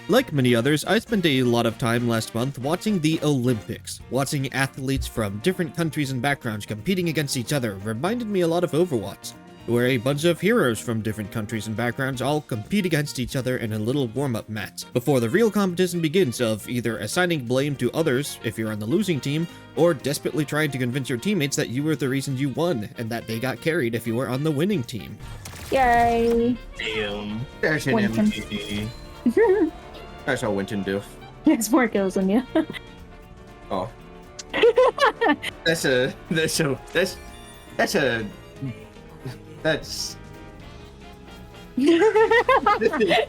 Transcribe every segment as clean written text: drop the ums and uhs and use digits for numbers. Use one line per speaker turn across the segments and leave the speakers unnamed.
Like many others, I spent a lot of time last month watching the Olympics. Watching athletes from different countries and backgrounds competing against each other reminded me a lot of Overwatch, where a bunch of heroes from different countries and backgrounds all compete against each other in a little warm-up match, before the real competition begins of either assigning blame to others if you're on the losing team, or desperately trying to convince your teammates that you were the reason you won, and that they got carried if you were on the winning team.
Yay!
Damn. There's an
Winton.
MVP. That's how Winton do.
He has more kills than you.
Oh. That's this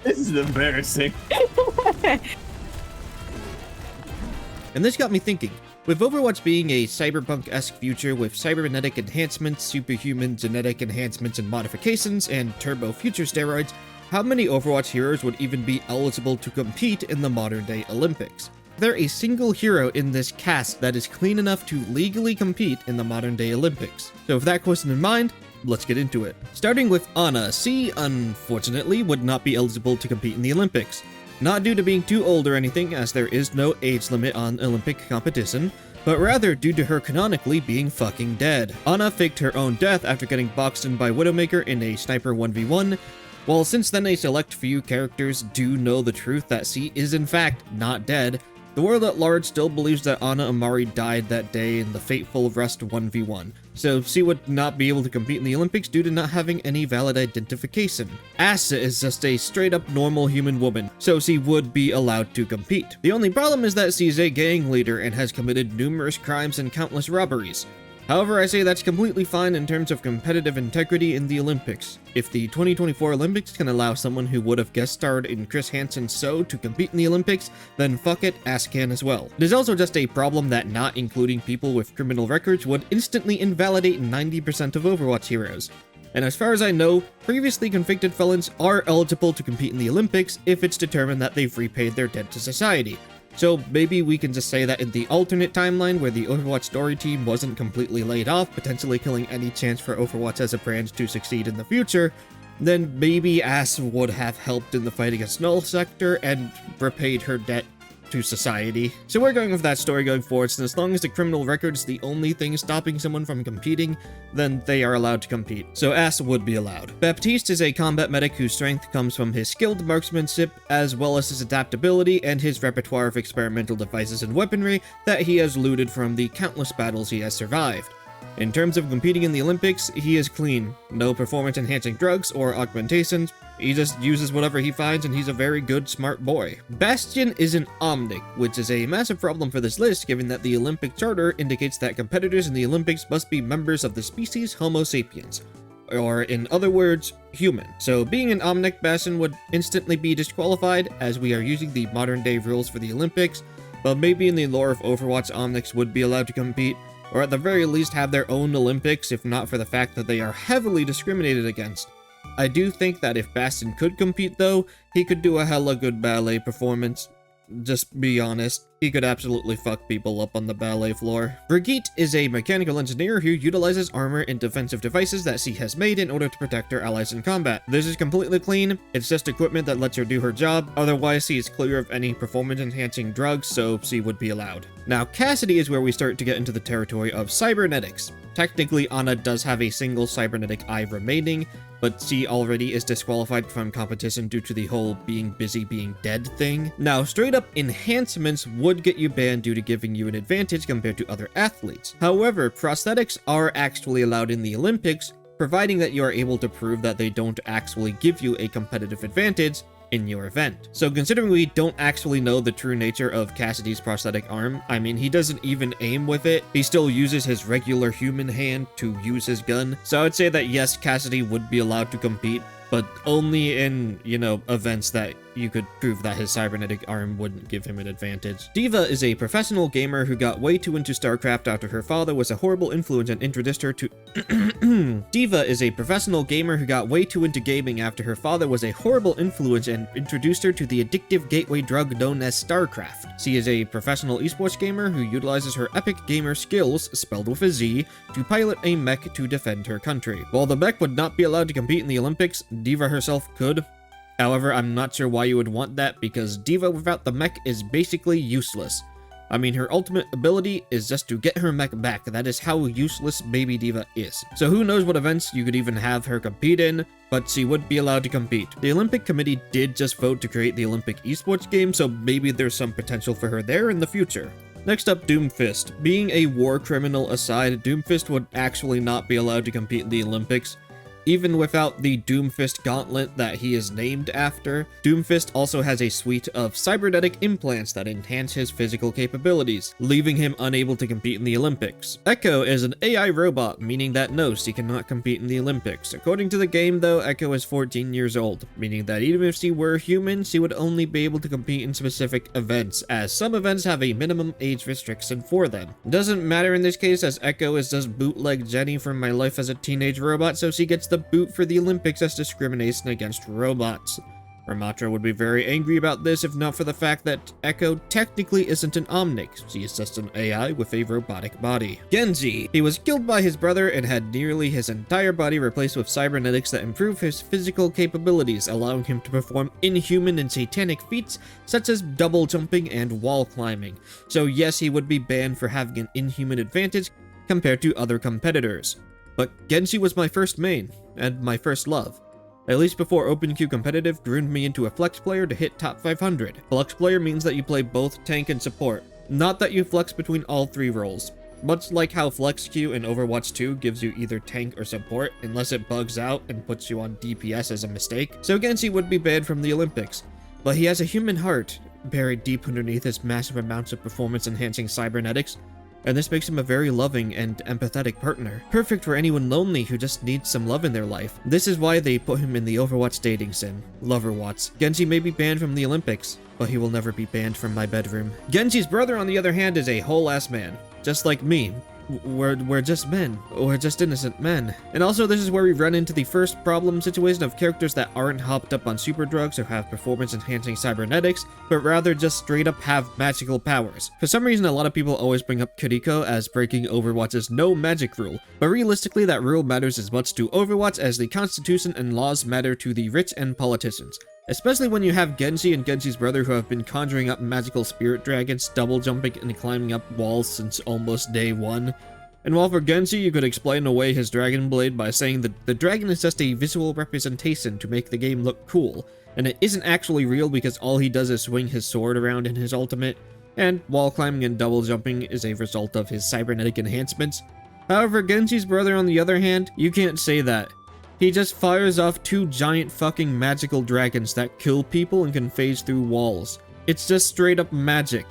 is embarrassing.
And this got me thinking, with Overwatch being a cyberpunk-esque future with cybernetic enhancements, superhuman genetic enhancements and modifications, and turbo future steroids, how many Overwatch heroes would even be eligible to compete in the modern-day Olympics? Is there a single hero in this cast that is clean enough to legally compete in the modern-day Olympics? So with that question in mind, let's get into it. Starting with Ana, she, unfortunately, would not be eligible to compete in the Olympics. Not due to being too old or anything, as there is no age limit on Olympic competition, but rather due to her canonically being fucking dead. Ana faked her own death after getting boxed in by Widowmaker in a sniper 1v1, while since then a select few characters do know the truth that she is in fact not dead, the world at large still believes that Ana Amari died that day in the fateful Rust 1v1, so she would not be able to compete in the Olympics due to not having any valid identification. Asa is just a straight up normal human woman, so she would be allowed to compete. The only problem is that she's a gang leader and has committed numerous crimes and countless robberies. However, I say that's completely fine in terms of competitive integrity in the Olympics. If the 2024 Olympics can allow someone who would have guest starred in Chris Hansen's show to compete in the Olympics, then fuck it, Ass can as well. It is also just a problem that not including people with criminal records would instantly invalidate 90% of Overwatch heroes. And as far as I know, previously convicted felons are eligible to compete in the Olympics if it's determined that they've repaid their debt to society. So maybe we can just say that in the alternate timeline where the Overwatch story team wasn't completely laid off, potentially killing any chance for Overwatch as a brand to succeed in the future, then maybe Ass would have helped in the fight against Null Sector and repaid her debt to society. So we're going with that story going forward, so as long as the criminal record is the only thing stopping someone from competing, then they are allowed to compete. So Ass would be allowed. Baptiste is a combat medic whose strength comes from his skilled marksmanship, as well as his adaptability and his repertoire of experimental devices and weaponry that he has looted from the countless battles he has survived. In terms of competing in the Olympics, he is clean. No performance-enhancing drugs or augmentations. He just uses whatever he finds, and he's a very good, smart boy. Bastion is an Omnic, which is a massive problem for this list given that the Olympic Charter indicates that competitors in the Olympics must be members of the species Homo sapiens, or in other words, human. So being an Omnic, Bastion would instantly be disqualified, as we are using the modern-day rules for the Olympics, but maybe in the lore of Overwatch, Omnics would be allowed to compete, or at the very least have their own Olympics, if not for the fact that they are heavily discriminated against. I do think that if Bastion could compete though, he could do a hella good ballet performance. Just be honest, he could absolutely fuck people up on the ballet floor. Brigitte is a mechanical engineer who utilizes armor and defensive devices that she has made in order to protect her allies in combat. This is completely clean, it's just equipment that lets her do her job, otherwise she is clear of any performance-enhancing drugs, so she would be allowed. Now, Cassidy is where we start to get into the territory of cybernetics. Technically, Ana does have a single cybernetic eye remaining, but she already is disqualified from competition due to the whole being busy being dead thing. Now, straight up enhancements would get you banned due to giving you an advantage compared to other athletes. However, prosthetics are actually allowed in the Olympics, providing that you are able to prove that they don't actually give you a competitive advantage in your event. So considering we don't actually know the true nature of Cassidy's prosthetic arm, I mean, he doesn't even aim with it, he still uses his regular human hand to use his gun, so I would say that yes, Cassidy would be allowed to compete, but only in, you know, events that you could prove that his cybernetic arm wouldn't give him an advantage. Diva is a professional gamer who got way too into StarCraft after her father was a horrible influence and introduced her to Diva is a professional gamer who got way too into gaming after her father was a horrible influence and introduced her to the addictive gateway drug known as StarCraft. She is a professional esports gamer who utilizes her epic gamer skills, spelled with a Z, to pilot a mech to defend her country. While the mech would not be allowed to compete in the Olympics, Diva herself could. However, I'm not sure why you would want that, because D.Va without the mech is basically useless. I mean, her ultimate ability is just to get her mech back. That is how useless Baby D.Va is. So who knows what events you could even have her compete in, but she would be allowed to compete. The Olympic Committee did just vote to create the Olympic esports game, so maybe there's some potential for her there in the future. Next up, Doomfist. Being a war criminal aside, Doomfist would actually not be allowed to compete in the Olympics. Even without the Doomfist gauntlet that he is named after, Doomfist also has a suite of cybernetic implants that enhance his physical capabilities, leaving him unable to compete in the Olympics. Echo is an AI robot, meaning that no, she cannot compete in the Olympics. According to the game though, Echo is 14 years old, meaning that even if she were human, she would only be able to compete in specific events, as some events have a minimum age restriction for them. Doesn't matter in this case, as Echo is just bootleg Jenny from My Life as a Teenage Robot, so she gets the boot for the Olympics as discrimination against robots. Ramatra would be very angry about this if not for the fact that Echo technically isn't an Omnic, she is just an AI with a robotic body. Genji. He was killed by his brother and had nearly his entire body replaced with cybernetics that improve his physical capabilities, allowing him to perform inhuman and satanic feats such as double jumping and wall climbing. So yes, he would be banned for having an inhuman advantage compared to other competitors. But Genji was my first main, and my first love. At least before OpenQ Competitive groomed me into a flex player to hit top 500. Flex player means that you play both tank and support, not that you flex between all three roles. Much like how Flex Q in Overwatch 2 gives you either tank or support, unless it bugs out and puts you on DPS as a mistake. So Genji would be banned from the Olympics. But he has a human heart buried deep underneath his massive amounts of performance-enhancing cybernetics, and this makes him a very loving and empathetic partner. Perfect for anyone lonely who just needs some love in their life. This is why they put him in the Overwatch dating sim, Loverwatch. Genji may be banned from the Olympics, but he will never be banned from my bedroom. Genji's brother, on the other hand, is a whole-ass man. Just like me. We're just men. We're just innocent men. And also, this is where we run into the first problem situation of characters that aren't hopped up on super drugs or have performance-enhancing cybernetics, but rather just straight up have magical powers. For some reason, a lot of people always bring up Kiriko as breaking Overwatch's no magic rule, but realistically, that rule matters as much to Overwatch as the constitution and laws matter to the rich and politicians. Especially when you have Genji and Genji's brother who have been conjuring up magical spirit dragons, double jumping and climbing up walls since almost day one. And while for Genji you could explain away his dragon blade by saying that the dragon is just a visual representation to make the game look cool, and it isn't actually real because all he does is swing his sword around in his ultimate, and wall climbing and double jumping is a result of his cybernetic enhancements. However, Genji's brother on the other hand, you can't say that. He just fires off two giant fucking magical dragons that kill people and can phase through walls. It's just straight up magic.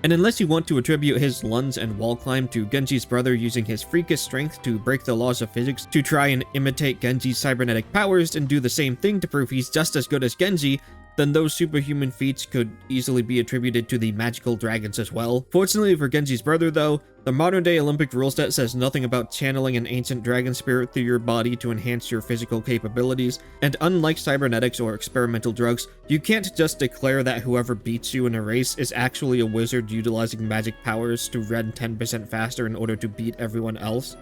And unless you want to attribute his lunge and wall climb to Genji's brother using his freakish strength to break the laws of physics to try and imitate Genji's cybernetic powers and do the same thing to prove he's just as good as Genji, then those superhuman feats could easily be attributed to the magical dragons as well. Fortunately for Genji's brother though, the modern day Olympic rule set says nothing about channeling an ancient dragon spirit through your body to enhance your physical capabilities, and unlike cybernetics or experimental drugs, you can't just declare that whoever beats you in a race is actually a wizard utilizing magic powers to run 10% faster in order to beat everyone else.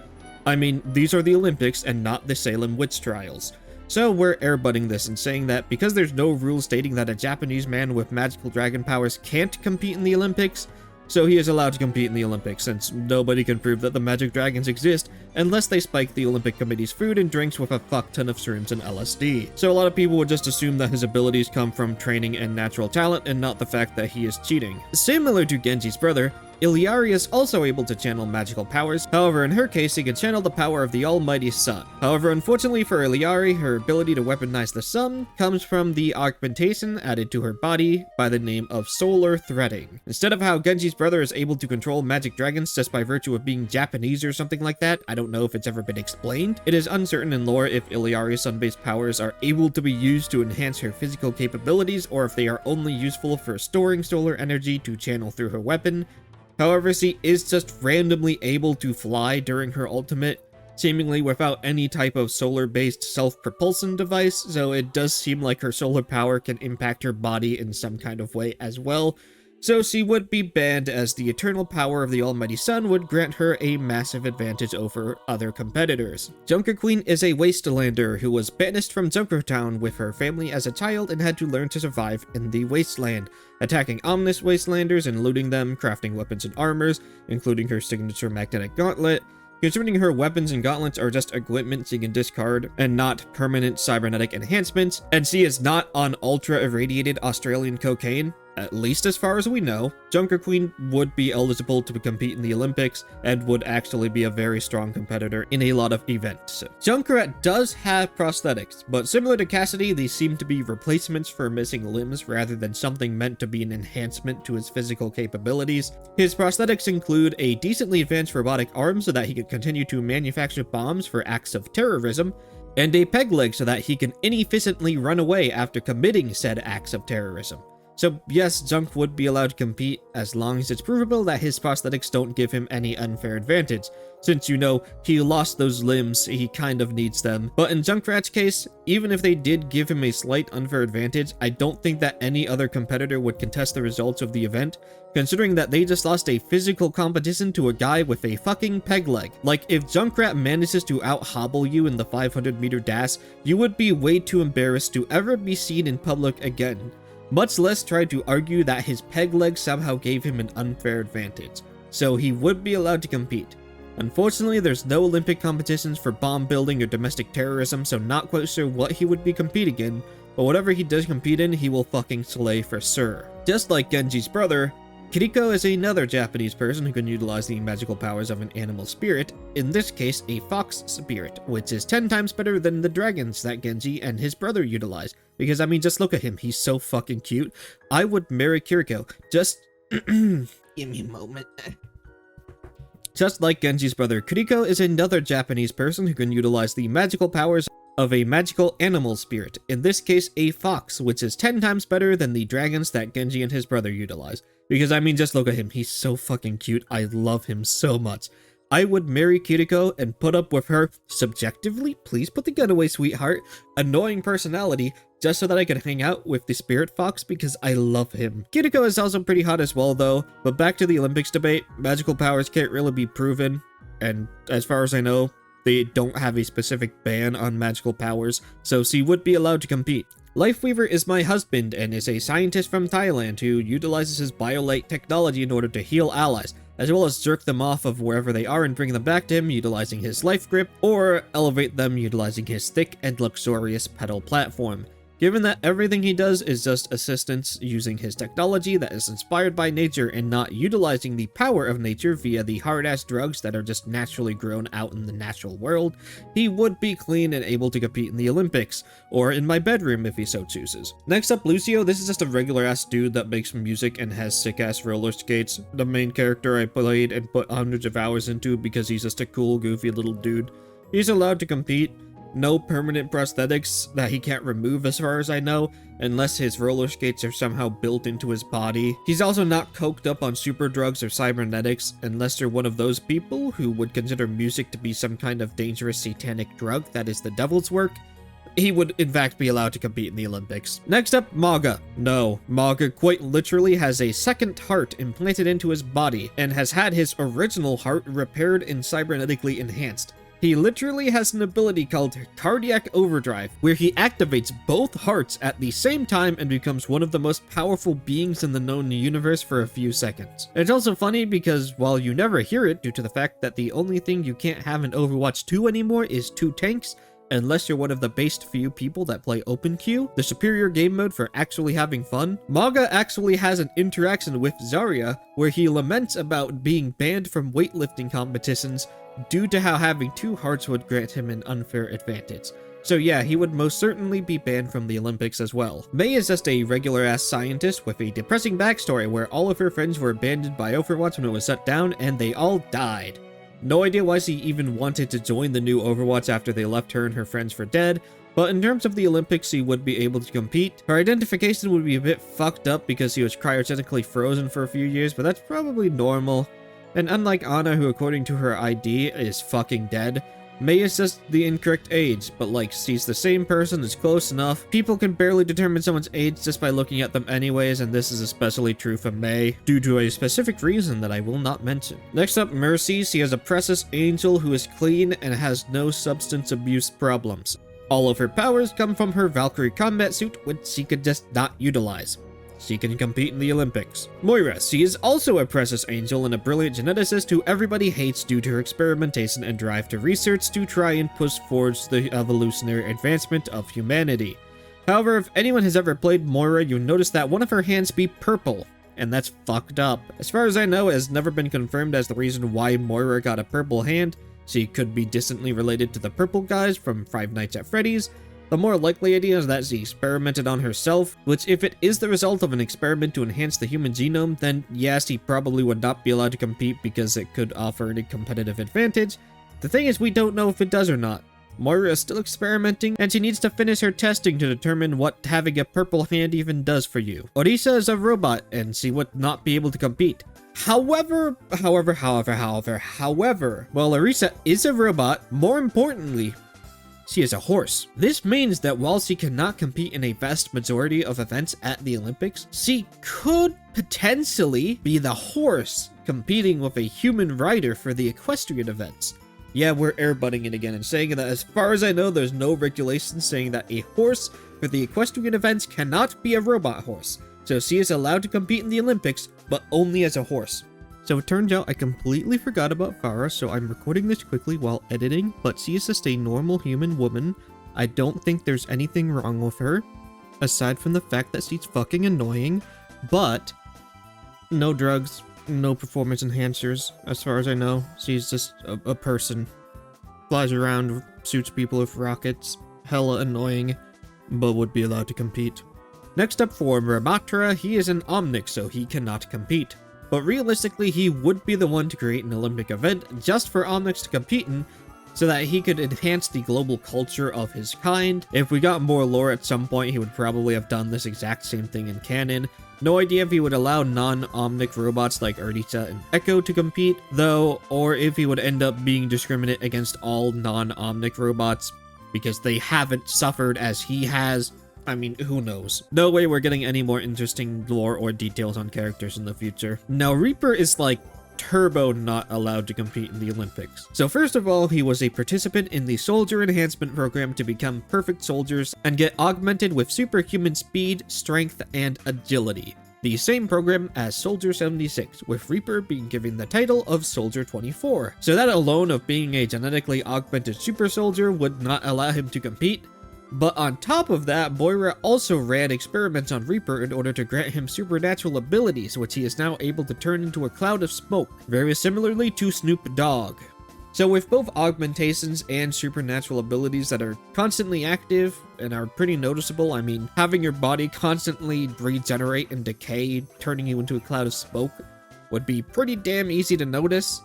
I mean, these are the Olympics and not the Salem witch trials. So we're airbutting this and saying that because there's no rule stating that a Japanese man with magical dragon powers can't compete in the Olympics, so he is allowed to compete in the Olympics since nobody can prove that the magic dragons exist unless they spike the Olympic Committee's food and drinks with a fuck ton of shrooms and LSD. So a lot of people would just assume that his abilities come from training and natural talent and not the fact that he is cheating. Similar to Genji's brother, Illari is also able to channel magical powers. However, in her case, he can channel the power of the almighty sun. However, unfortunately for Illari, her ability to weaponize the sun comes from the augmentation added to her body by the name of solar threading. Instead of how Genji's brother is able to control magic dragons just by virtue of being Japanese or something like that, I don't know if it's ever been explained. It is uncertain in lore if Illari's sun-based powers are able to be used to enhance her physical capabilities or if they are only useful for storing solar energy to channel through her weapon. However, she is just randomly able to fly during her ultimate, seemingly without any type of solar-based self-propulsion device, so it does seem like her solar power can impact her body in some kind of way as well. so she would be banned, as the eternal power of the almighty sun would grant her a massive advantage over other competitors. Junker Queen is a wastelander who was banished from Junkertown with her family as a child and had to learn to survive in the wasteland, attacking ominous wastelanders and looting them, crafting weapons and armors, including her signature magnetic gauntlet. Considering her weapons and gauntlets are just equipment she can discard and not permanent cybernetic enhancements, and she is not on ultra-irradiated Australian cocaine, at least as far as we know, Junker Queen would be eligible to compete in the Olympics and would actually be a very strong competitor in a lot of events. Junkrat does have prosthetics, but similar to Cassidy, these seem to be replacements for missing limbs rather than something meant to be an enhancement to his physical capabilities. His prosthetics include a decently advanced robotic arm so that he could continue to manufacture bombs for acts of terrorism, and a peg leg so that he can inefficiently run away after committing said acts of terrorism. So yes, Junk would be allowed to compete as long as it's provable that his prosthetics don't give him any unfair advantage. Since, you know, he lost those limbs, he kind of needs them. But in Junkrat's case, even if they did give him a slight unfair advantage, I don't think that any other competitor would contest the results of the event, considering that they just lost a physical competition to a guy with a fucking peg leg. Like, if Junkrat manages to out-hobble you in the 500-meter dash, you would be way too embarrassed to ever be seen in public again. Much less try to argue that his peg leg somehow gave him an unfair advantage, so he would be allowed to compete. Unfortunately, there's no Olympic competitions for bomb building or domestic terrorism, so not quite sure what he would be competing in, but whatever he does compete in, he will fucking slay for sure. Just like Genji's brother, Kiriko is another Japanese person who can utilize the magical powers of an animal spirit, in this case a fox spirit, which is 10 times better than the dragons that Genji and his brother utilize. Because, I mean, just look at him, he's so fucking cute. I would marry Kiriko. Just give me a moment. Just like Genji's brother, Kiriko is another Japanese person who can utilize the magical powers of a magical animal spirit, in this case a fox, which is 10 times better than the dragons that Genji and his brother utilize. Because, I mean, just look at him, he's so fucking cute, I love him so much. I would marry Kiriko and put up with her, subjectively, please put the gun away, sweetheart, annoying personality, just so that I could hang out with the spirit fox because I love him. Kiriko is also pretty hot as well though, but back to the Olympics debate, magical powers can't really be proven, and as far as I know, they don't have a specific ban on magical powers, so she would be allowed to compete. Lifeweaver is my husband and is a scientist from Thailand who utilizes his BioLite technology in order to heal allies, as well as jerk them off of wherever they are and bring them back to him utilizing his life grip, or elevate them utilizing his thick and luxurious pedal platform. Given that everything he does is just assistance using his technology that is inspired by nature and not utilizing the power of nature via the hard-ass drugs that are just naturally grown out in the natural world, he would be clean and able to compete in the Olympics, or in my bedroom if he so chooses. Next up, Lucio. This is just a regular-ass dude that makes music and has sick-ass roller skates. The main character I played and put hundreds of hours into because he's just a cool, goofy little dude. He's allowed to compete. No permanent prosthetics that he can't remove as far as I know, unless his roller skates are somehow built into his body. He's also not coked up on super drugs or cybernetics, unless you're one of those people who would consider music to be some kind of dangerous satanic drug that is the devil's work. He would in fact be allowed to compete in the Olympics. Next up, Mauga. No, Mauga quite literally has a second heart implanted into his body, and has had his original heart repaired and cybernetically enhanced. He literally has an ability called Cardiac Overdrive, where he activates both hearts at the same time and becomes one of the most powerful beings in the known universe for a few seconds. It's also funny because while you never hear it due to the fact that the only thing you can't have in Overwatch 2 anymore is 2 tanks, unless you're one of the based few people that play OpenQ, the superior game mode for actually having fun, Mauga actually has an interaction with Zarya where he laments about being banned from weightlifting competitions due to how having 2 hearts would grant him an unfair advantage. So yeah, he would most certainly be banned from the Olympics as well. Mei is just a regular-ass scientist with a depressing backstory where all of her friends were abandoned by Overwatch when it was shut down and they all died. No idea why she even wanted to join the new Overwatch after they left her and her friends for dead, but in terms of the Olympics, she would be able to compete. Her identification would be a bit fucked up because she was cryogenically frozen for a few years, but that's probably normal. And unlike Ana, who according to her ID is fucking dead, May is just the incorrect age, but like, she's the same person, it's close enough. People can barely determine someone's age just by looking at them anyways, and this is especially true for May, due to a specific reason that I will not mention. Next up, Mercy. She is a precious angel who is clean and has no substance abuse problems. All of her powers come from her Valkyrie combat suit, which she could just not utilize. She can compete in the Olympics. Moira. She is also a precious angel and a brilliant geneticist who everybody hates due to her experimentation and drive to research to try and push forwards the evolutionary advancement of humanity. However, if anyone has ever played Moira, you'll notice that one of her hands be purple, and that's fucked up. As far as I know, it has never been confirmed as the reason why Moira got a purple hand. She could be distantly related to the purple guys from Five Nights at Freddy's. The more likely idea is that she experimented on herself, which if it is the result of an experiment to enhance the human genome, then yes, she probably would not be allowed to compete because it could offer a competitive advantage. The thing is, we don't know if it does or not. Moira is still experimenting, and she needs to finish her testing to determine what having a purple hand even does for you. Orisa is a robot, and she would not be able to compete. However, while Orisa is a robot, more importantly, she is a horse. This means that while she cannot compete in a vast majority of events at the Olympics, she could potentially be the horse competing with a human rider for the equestrian events. Yeah, we're airbutting it again and saying that as far as I know, there's no regulations saying that a horse for the equestrian events cannot be a robot horse. So she is allowed to compete in the Olympics, but only as a horse. So it turns out I completely forgot about Farah, so I'm recording this quickly while editing, but she is just a normal human woman. I don't think there's anything wrong with her, aside from the fact that she's fucking annoying, but no drugs, no performance enhancers, as far as I know. She's just a person. Flies around, shoots people with rockets, hella annoying, but would be allowed to compete. Next up for Ramatra, he is an Omnic, so he cannot compete. But realistically, he would be the one to create an Olympic event just for Omnics to compete in, so that he could enhance the global culture of his kind. If we got more lore at some point, he would probably have done this exact same thing in canon. No idea if he would allow non-Omnic robots like Erdita and Echo to compete, though, or if he would end up being discriminate against all non-Omnic robots, because they haven't suffered as he has. I mean, who knows? No way we're getting any more interesting lore or details on characters in the future. Now, Reaper is like turbo not allowed to compete in the Olympics. So first of all, he was a participant in the Soldier Enhancement Program to become perfect soldiers and get augmented with superhuman speed, strength, and agility. The same program as Soldier 76, with Reaper being given the title of Soldier 24. So that alone of being a genetically augmented super soldier would not allow him to compete. But on top of that, Moira also ran experiments on Reaper in order to grant him supernatural abilities, which he is now able to turn into a cloud of smoke, very similarly to Snoop Dogg. So with both augmentations and supernatural abilities that are constantly active and are pretty noticeable, I mean, having your body constantly regenerate and decay, turning you into a cloud of smoke, would be pretty damn easy to notice.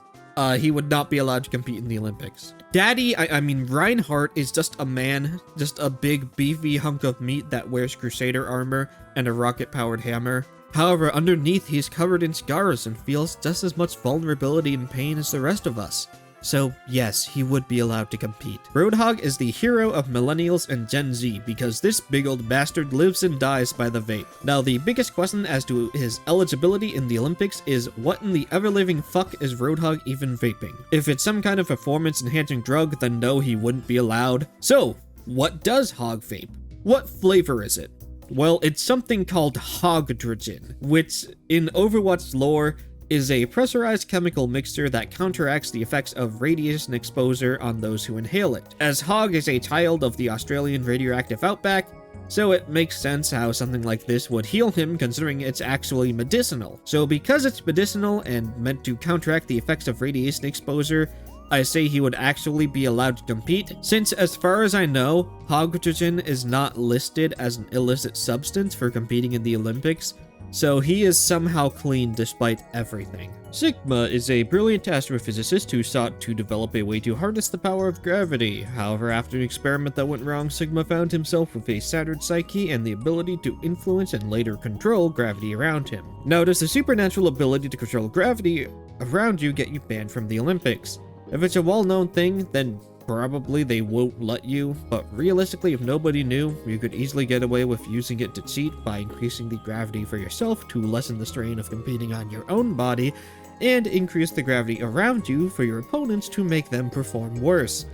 He would not be allowed to compete in the Olympics. Daddy, I mean, Reinhardt is just a man, just a big beefy hunk of meat that wears Crusader armor and a rocket-powered hammer. However, underneath he's covered in scars and feels just as much vulnerability and pain as the rest of us. So yes, he would be allowed to compete. Roadhog is the hero of Millennials and Gen Z because this big old bastard lives and dies by the vape. Now the biggest question as to his eligibility in the Olympics is what in the ever-living fuck is Roadhog even vaping? If it's some kind of performance-enhancing drug, then no, he wouldn't be allowed. So, what does Hog vape? What flavor is it? Well, it's something called Hogdrogen, which in Overwatch lore is a pressurized chemical mixture that counteracts the effects of radiation exposure on those who inhale it. As Hog is a child of the Australian radioactive outback, so it makes sense how something like this would heal him considering it's actually medicinal. So because it's medicinal and meant to counteract the effects of radiation exposure, I say he would actually be allowed to compete, since as far as I know, Hogdrogen is not listed as an illicit substance for competing in the Olympics, so he is somehow clean despite everything. Sigma is a brilliant astrophysicist who sought to develop a way to harness the power of gravity. However, after an experiment that went wrong, Sigma found himself with a shattered psyche and the ability to influence and later control gravity around him. Now, does the supernatural ability to control gravity around you get you banned from the Olympics? If it's a well-known thing, then probably they won't let you, but realistically, if nobody knew, you could easily get away with using it to cheat by increasing the gravity for yourself to lessen the strain of competing on your own body, and increase the gravity around you for your opponents to make them perform worse.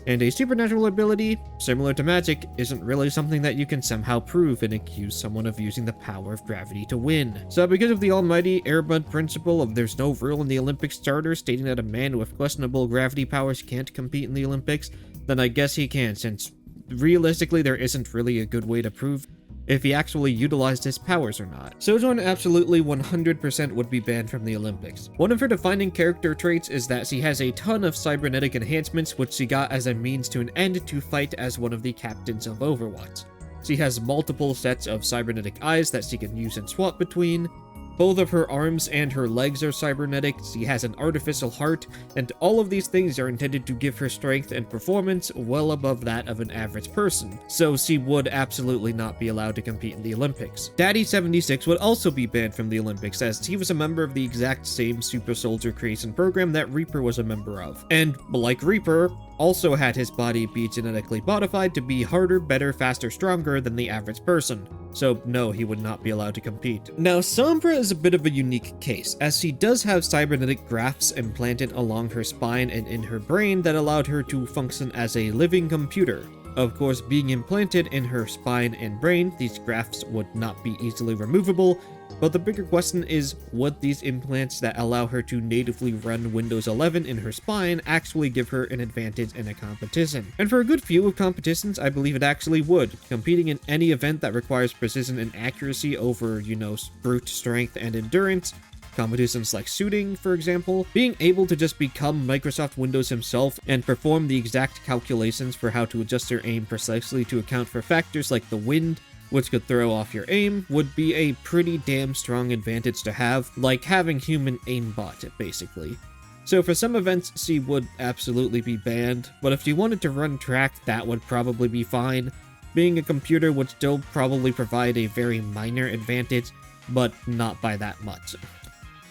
And a supernatural ability, similar to magic, isn't really something that you can somehow prove and accuse someone of using the power of gravity to win. So because of the almighty Airbud principle of there's no rule in the Olympics charter stating that a man with questionable gravity powers can't compete in the Olympics, then I guess he can, since realistically there isn't really a good way to prove if he actually utilized his powers or not. Sojourn absolutely 100% would be banned from the Olympics. One of her defining character traits is that she has a ton of cybernetic enhancements which she got as a means to an end to fight as one of the captains of Overwatch. She has multiple sets of cybernetic eyes that she can use and swap between. Both of her arms and her legs are cybernetic, she has an artificial heart, and all of these things are intended to give her strength and performance well above that of an average person, so she would absolutely not be allowed to compete in the Olympics. Daddy76 would also be banned from the Olympics, as he was a member of the exact same super soldier creation program that Reaper was a member of, and like Reaper, also had his body be genetically modified to be harder, better, faster, stronger than the average person. So no, he would not be allowed to compete. Now, Sombra is a bit of a unique case, as she does have cybernetic grafts implanted along her spine and in her brain that allowed her to function as a living computer. Of course, being implanted in her spine and brain, these grafts would not be easily removable, but the bigger question is, would these implants that allow her to natively run Windows 11 in her spine actually give her an advantage in a competition? And for a good few of competitions, I believe it actually would. Competing in any event that requires precision and accuracy over, brute strength and endurance, competitions like shooting, for example, being able to just become Microsoft Windows himself and perform the exact calculations for how to adjust your aim precisely to account for factors like the wind, which could throw off your aim, would be a pretty damn strong advantage to have, like having human aimbot, basically. So for some events, she would absolutely be banned, but if you wanted to run track, that would probably be fine. Being a computer would still probably provide a very minor advantage, but not by that much.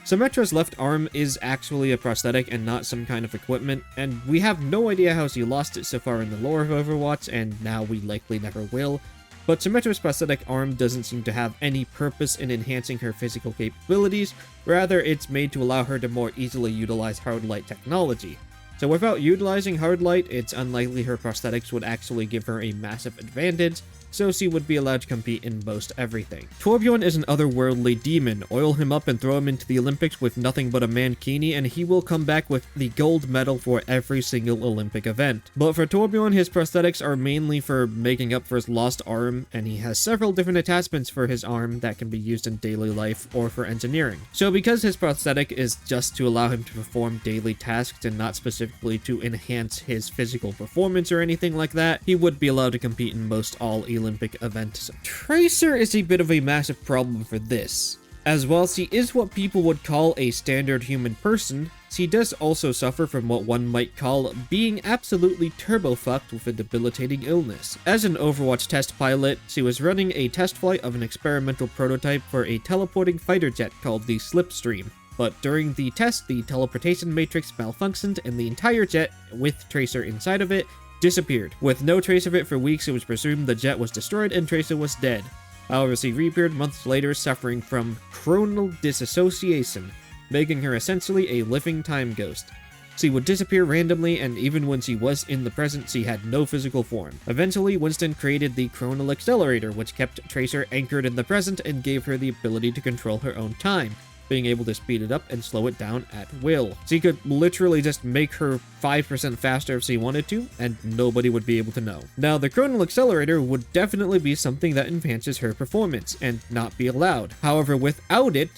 Symmetra's left arm is actually a prosthetic and not some kind of equipment, and we have no idea how she lost it so far in the lore of Overwatch, and now we likely never will. But Symmetra's prosthetic arm doesn't seem to have any purpose in enhancing her physical capabilities, rather it's made to allow her to more easily utilize hard light technology. So without utilizing hard light, it's unlikely her prosthetics would actually give her a massive advantage, so she would be allowed to compete in most everything. Torbjorn is an otherworldly demon. Oil him up and throw him into the Olympics with nothing but a mankini, and he will come back with the gold medal for every single Olympic event. But for Torbjorn, his prosthetics are mainly for making up for his lost arm, and he has several different attachments for his arm that can be used in daily life or for engineering. So because his prosthetic is just to allow him to perform daily tasks and not specifically to enhance his physical performance or anything like that, he would be allowed to compete in most all Olympic events. Tracer is a bit of a massive problem for this, as while she is what people would call a standard human person, she does also suffer from what one might call being absolutely turbo-fucked with a debilitating illness. As an Overwatch test pilot, she was running a test flight of an experimental prototype for a teleporting fighter jet called the Slipstream. But during the test, the teleportation matrix malfunctioned and the entire jet, with Tracer inside of it, disappeared. With no trace of it for weeks, it was presumed the jet was destroyed and Tracer was dead. However, she reappeared months later suffering from chronal disassociation, making her essentially a living time ghost. She would disappear randomly, and even when she was in the present, she had no physical form. Eventually, Winston created the chronal accelerator, which kept Tracer anchored in the present and gave her the ability to control her own time, being able to speed it up and slow it down at will. She could literally just make her 5% faster if she wanted to, and nobody would be able to know. Now, the chronal accelerator would definitely be something that enhances her performance, and not be allowed. However, without it,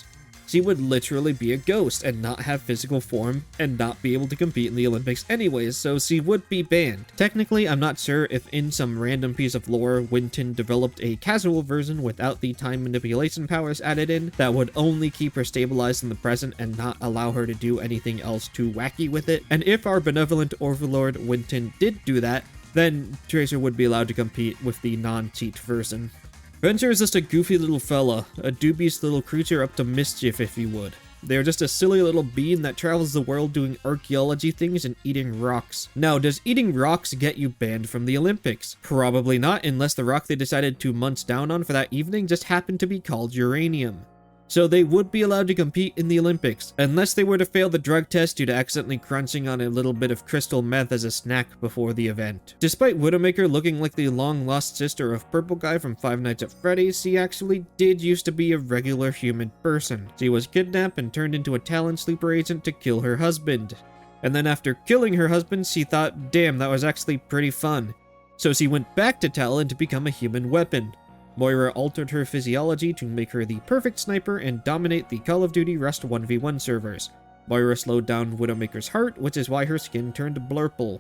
she would literally be a ghost and not have physical form and not be able to compete in the Olympics anyways, so she would be banned. Technically, I'm not sure if in some random piece of lore, Winton developed a casual version without the time manipulation powers added in that would only keep her stabilized in the present and not allow her to do anything else too wacky with it. And if our benevolent overlord Winton did do that, then Tracer would be allowed to compete with the non-cheat version. Venture is just a goofy little fella, a dubious little creature up to mischief if you would. They are just a silly little bean that travels the world doing archaeology things and eating rocks. Now, does eating rocks get you banned from the Olympics? Probably not, unless the rock they decided to munch down on for that evening just happened to be called uranium. So they would be allowed to compete in the Olympics, unless they were to fail the drug test due to accidentally crunching on a little bit of crystal meth as a snack before the event. Despite Widowmaker looking like the long-lost sister of Purple Guy from Five Nights at Freddy's, she actually did used to be a regular human person. She was kidnapped and turned into a Talon sleeper agent to kill her husband. And then after killing her husband, she thought, damn, that was actually pretty fun. So she went back to Talon to become a human weapon. Moira altered her physiology to make her the perfect sniper and dominate the Call of Duty Rust 1v1 servers. Moira slowed down Widowmaker's heart, which is why her skin turned blurple,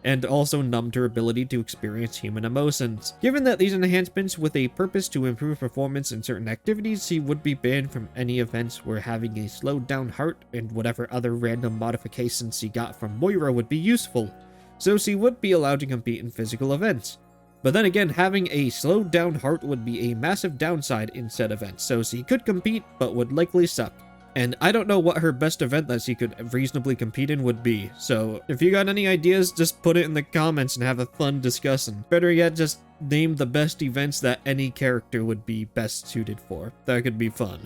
and also numbed her ability to experience human emotions. Given that these enhancements with a purpose to improve performance in certain activities, she would be banned from any events where having a slowed down heart and whatever other random modifications she got from Moira would be useful, so she would be allowed to compete in physical events. But then again, having a slowed down heart would be a massive downside in said events, so she could compete, but would likely suck. And I don't know what her best event that she could reasonably compete in would be, so if you got any ideas, just put it in the comments and have a fun discussion. Better yet, just name the best events that any character would be best suited for. That could be fun.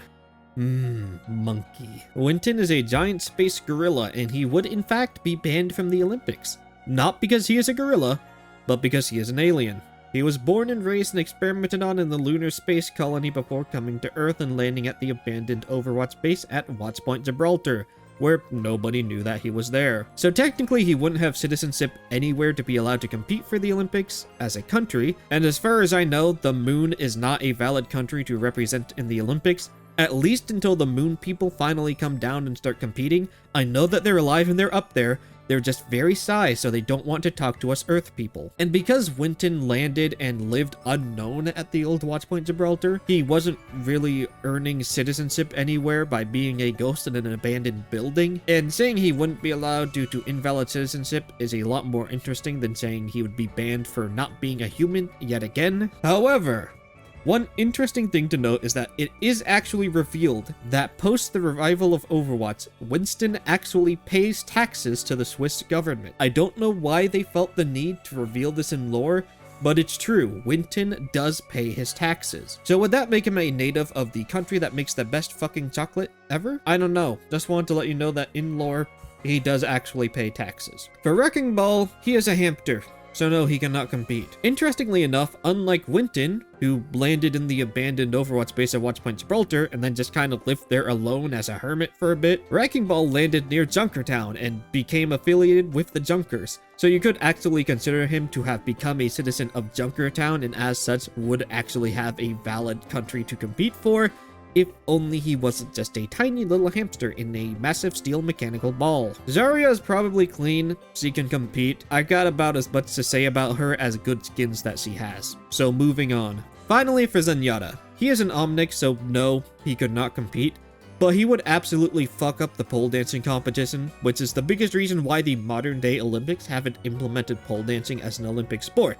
Monkey. Winton is a giant space gorilla, and he would in fact be banned from the Olympics. Not because he is a gorilla, but because he is an alien. He was born and raised and experimented on in the lunar space colony before coming to Earth and landing at the abandoned Overwatch base at Watchpoint Gibraltar, where nobody knew that he was there. So technically he wouldn't have citizenship anywhere to be allowed to compete for the Olympics as a country, and as far as I know, the moon is not a valid country to represent in the Olympics, at least until the moon people finally come down and start competing. I know that they're alive and they're up there. They're just very shy, so they don't want to talk to us Earth people. And because Winton landed and lived unknown at the old Watchpoint Gibraltar, he wasn't really earning citizenship anywhere by being a ghost in an abandoned building. And saying he wouldn't be allowed due to invalid citizenship is a lot more interesting than saying he would be banned for not being a human yet again. However, one interesting thing to note is that it is actually revealed that post the revival of Overwatch, Winston actually pays taxes to the Swiss government. I don't know why they felt the need to reveal this in lore, but it's true, Winton does pay his taxes. So would that make him a native of the country that makes the best fucking chocolate ever? I don't know, just wanted to let you know that in lore, he does actually pay taxes. For Wrecking Ball, he is a hamster, so no, he cannot compete. Interestingly enough, unlike Winton, who landed in the abandoned Overwatch base at Watchpoint Gibraltar and then just kind of lived there alone as a hermit for a bit, Wrecking Ball landed near Junkertown and became affiliated with the Junkers. So you could actually consider him to have become a citizen of Junkertown and as such would actually have a valid country to compete for, if only he wasn't just a tiny little hamster in a massive steel mechanical ball. Zarya is probably clean, she can compete. I got about as much to say about her as good skins that she has. So moving on. Finally for Zenyatta. He is an Omnic, so no, he could not compete. But he would absolutely fuck up the pole dancing competition, which is the biggest reason why the modern day Olympics haven't implemented pole dancing as an Olympic sport.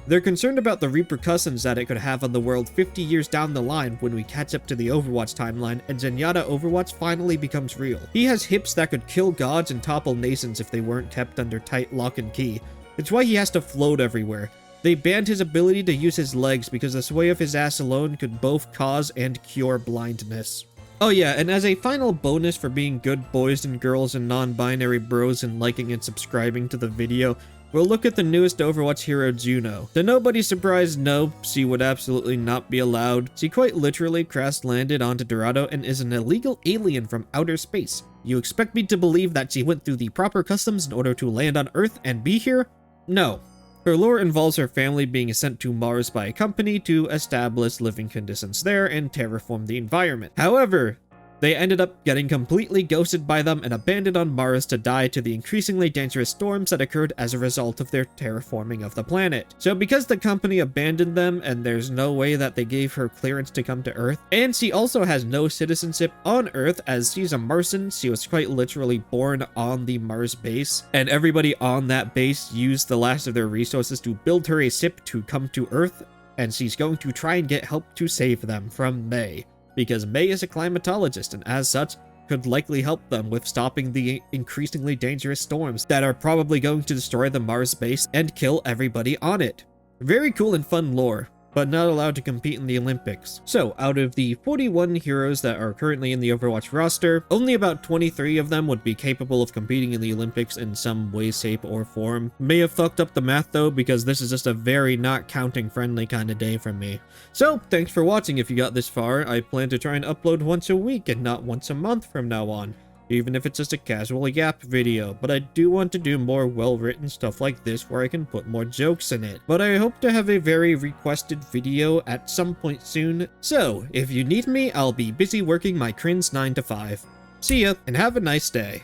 They're concerned about the repercussions that it could have on the world 50 years down the line when we catch up to the Overwatch timeline and Zenyatta Overwatch finally becomes real. He has hips that could kill gods and topple nations if they weren't kept under tight lock and key. It's why he has to float everywhere. They banned his ability to use his legs because the sway of his ass alone could both cause and cure blindness. Oh yeah, and as a final bonus for being good boys and girls and non-binary bros and liking and subscribing to the video, we'll look at the newest Overwatch hero, Juno. To nobody's surprise, no, she would absolutely not be allowed. She quite literally crash-landed onto Dorado and is an illegal alien from outer space. You expect me to believe that she went through the proper customs in order to land on Earth and be here? No. Her lore involves her family being sent to Mars by a company to establish living conditions there and terraform the environment. However, they ended up getting completely ghosted by them and abandoned on Mars to die to the increasingly dangerous storms that occurred as a result of their terraforming of the planet. So because the company abandoned them and there's no way that they gave her clearance to come to Earth, and she also has no citizenship on Earth as she's a Martian, she was quite literally born on the Mars base, and everybody on that base used the last of their resources to build her a ship to come to Earth, and she's going to try and get help to save them from May. Because May is a climatologist, and as such, could likely help them with stopping the increasingly dangerous storms that are probably going to destroy the Mars base and kill everybody on it. Very cool and fun lore, but not allowed to compete in the Olympics. So, out of the 41 heroes that are currently in the Overwatch roster, only about 23 of them would be capable of competing in the Olympics in some way, shape, or form. May have fucked up the math though, because this is just a very not counting friendly kind of day from me. So, thanks for watching if you got this far. I plan to try and upload once a week and not once a month from now on, even if it's just a casual yap video, but I do want to do more well-written stuff like this where I can put more jokes in it. But I hope to have a very requested video at some point soon, so if you need me, I'll be busy working my crins 9 to 5. See ya, and have a nice day.